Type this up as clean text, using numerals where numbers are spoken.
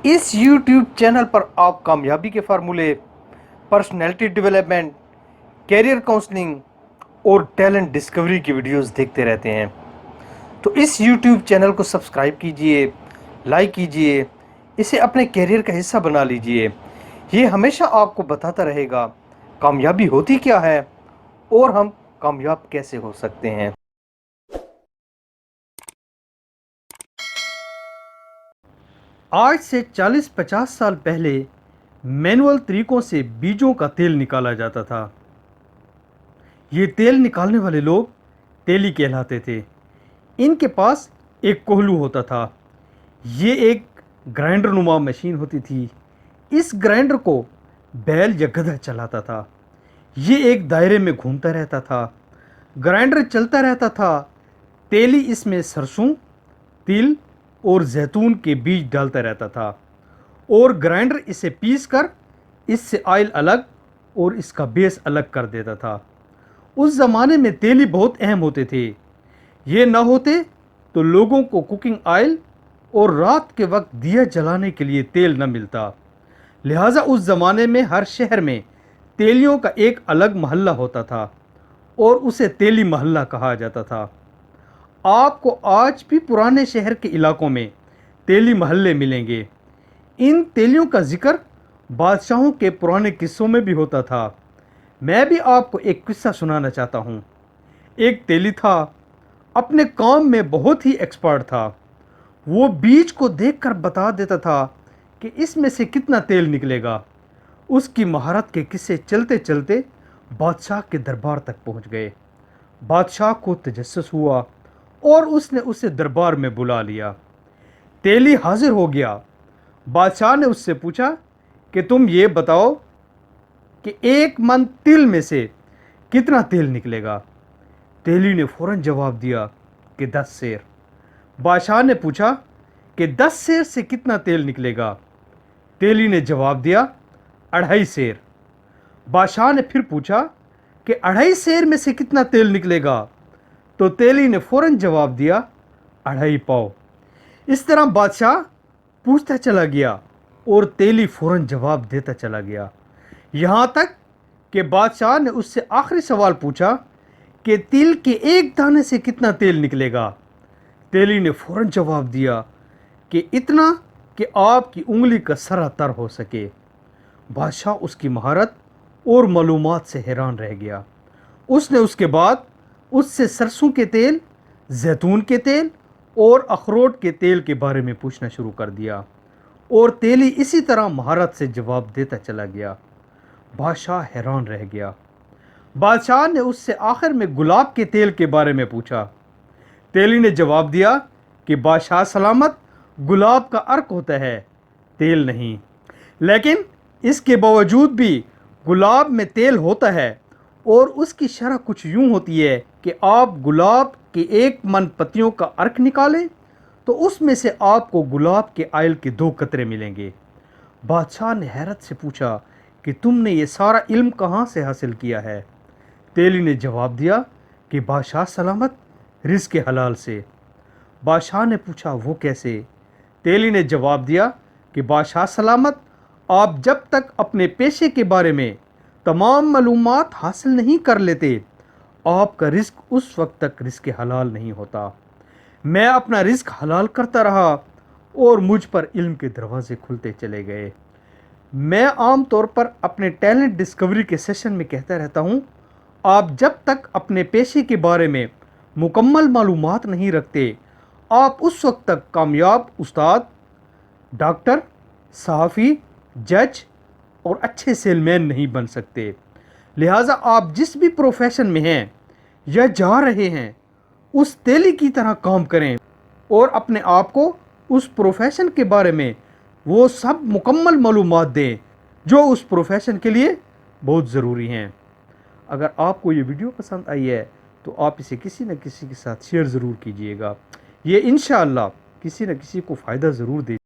اس YouTube channel پر آپ کامیابی کے فارمولے، پرسنالٹی ڈیولپمنٹ، کیریئر کاؤنسلنگ اور ٹیلنٹ ڈسکوری کی ویڈیوز دیکھتے رہتے ہیں۔ تو اس یوٹیوب چینل کو سبسکرائب کیجئے، لائک کیجئے، اسے اپنے کیریئر کا حصہ بنا لیجئے۔ یہ ہمیشہ آپ کو بتاتا رہے گا کامیابی ہوتی کیا ہے اور ہم کامیاب کیسے ہو سکتے ہیں۔ آج سے 40-50 سال پہلے مینول طریقوں سے بیجوں کا تیل نکالا جاتا تھا۔ یہ تیل نکالنے والے لوگ تیلی کہلاتے تھے۔ ان کے پاس ایک کوہلو ہوتا تھا۔ یہ ایک گرائنڈر نما مشین ہوتی تھی۔ اس گرائنڈر کو بیل یا گدھا چلاتا تھا۔ یہ ایک دائرے میں گھومتا رہتا تھا۔ گرائنڈر چلتا رہتا تھا۔ تیلی اس میں سرسوں، تل اور زیتون کے بیج ڈالتا رہتا تھا اور گرائنڈر اسے پیس کر اس سے آئل الگ اور اس کا بیس الگ کر دیتا تھا۔ اس زمانے میں تیلی بہت اہم ہوتے تھے۔ یہ نہ ہوتے تو لوگوں کو کوکنگ آئل اور رات کے وقت دیا جلانے کے لیے تیل نہ ملتا۔ لہٰذا اس زمانے میں ہر شہر میں تیلیوں کا ایک الگ محلہ ہوتا تھا اور اسے تیلی محلہ کہا جاتا تھا۔ آپ کو آج بھی پرانے شہر کے علاقوں میں تیلی محلے ملیں گے۔ ان تیلیوں کا ذکر بادشاہوں کے پرانے قصوں میں بھی ہوتا تھا۔ میں بھی آپ کو ایک قصہ سنانا چاہتا ہوں۔ ایک تیلی تھا، اپنے کام میں بہت ہی ایکسپرٹ تھا۔ وہ بیج کو دیکھ کر بتا دیتا تھا کہ اس میں سے کتنا تیل نکلے گا۔ اس کی مہارت کے قصے چلتے چلتے بادشاہ کے دربار تک پہنچ گئے۔ بادشاہ کو تجسس ہوا اور اس نے اسے دربار میں بلا لیا۔ تیلی حاضر ہو گیا۔ بادشاہ نے اس سے پوچھا کہ تم یہ بتاؤ کہ 1 من تل میں سے کتنا تیل نکلے گا؟ تیلی نے فوراً جواب دیا کہ 10 سیر۔ بادشاہ نے پوچھا کہ 10 سیر سے کتنا تیل نکلے گا؟ تیلی نے جواب دیا 2.5 سیر۔ بادشاہ نے پھر پوچھا کہ 2.5 سیر میں سے کتنا تیل نکلے گا؟ تو تیلی نے فوراً جواب دیا 2.5 پاؤ۔ اس طرح بادشاہ پوچھتا چلا گیا اور تیلی فوراً جواب دیتا چلا گیا، یہاں تک کہ بادشاہ نے اس سے آخری سوال پوچھا کہ تل کے ایک دانے سے کتنا تیل نکلے گا؟ تیلی نے فوراً جواب دیا کہ اتنا کہ آپ کی انگلی کا سرا تر ہو سکے۔ بادشاہ اس کی مہارت اور معلومات سے حیران رہ گیا۔ اس نے اس کے بعد اس سے سرسوں کے تیل، زیتون کے تیل اور اخروٹ کے تیل کے بارے میں پوچھنا شروع کر دیا اور تیلی اسی طرح مہارت سے جواب دیتا چلا گیا۔ بادشاہ حیران رہ گیا۔ بادشاہ نے اس سے آخر میں گلاب کے تیل کے بارے میں پوچھا۔ تیلی نے جواب دیا کہ بادشاہ سلامت، گلاب کا عرق ہوتا ہے، تیل نہیں۔ لیکن اس کے باوجود بھی گلاب میں تیل ہوتا ہے اور اس کی شرح کچھ یوں ہوتی ہے کہ آپ گلاب کے 1 من پتیوں کا عرق نکالیں تو اس میں سے آپ کو گلاب کے آئل کے 2 قطرے ملیں گے۔ بادشاہ نے حیرت سے پوچھا کہ تم نے یہ سارا علم کہاں سے حاصل کیا ہے؟ تیلی نے جواب دیا کہ بادشاہ سلامت، رزق حلال سے۔ بادشاہ نے پوچھا وہ کیسے؟ تیلی نے جواب دیا کہ بادشاہ سلامت، آپ جب تک اپنے پیشے کے بارے میں تمام معلومات حاصل نہیں کر لیتے، آپ کا رزق اس وقت تک رزق حلال نہیں ہوتا۔ میں اپنا رزق حلال کرتا رہا اور مجھ پر علم کے دروازے کھلتے چلے گئے۔ میں عام طور پر اپنے ٹیلنٹ ڈسکوری کے سیشن میں کہتا رہتا ہوں، آپ جب تک اپنے پیشے کے بارے میں مکمل معلومات نہیں رکھتے، آپ اس وقت تک کامیاب استاد، ڈاکٹر، صحافی، جج اور اچھے سیل مین نہیں بن سکتے۔ لہٰذا آپ جس بھی پروفیشن میں ہیں یا جا رہے ہیں، اس تیلی کی طرح کام کریں اور اپنے آپ کو اس پروفیشن کے بارے میں وہ سب مکمل معلومات دیں جو اس پروفیشن کے لیے بہت ضروری ہیں۔ اگر آپ کو یہ ویڈیو پسند آئی ہے تو آپ اسے کسی نہ کسی کے ساتھ شیئر ضرور کیجئے گا۔ یہ انشاءاللہ کسی نہ کسی کو فائدہ ضرور دے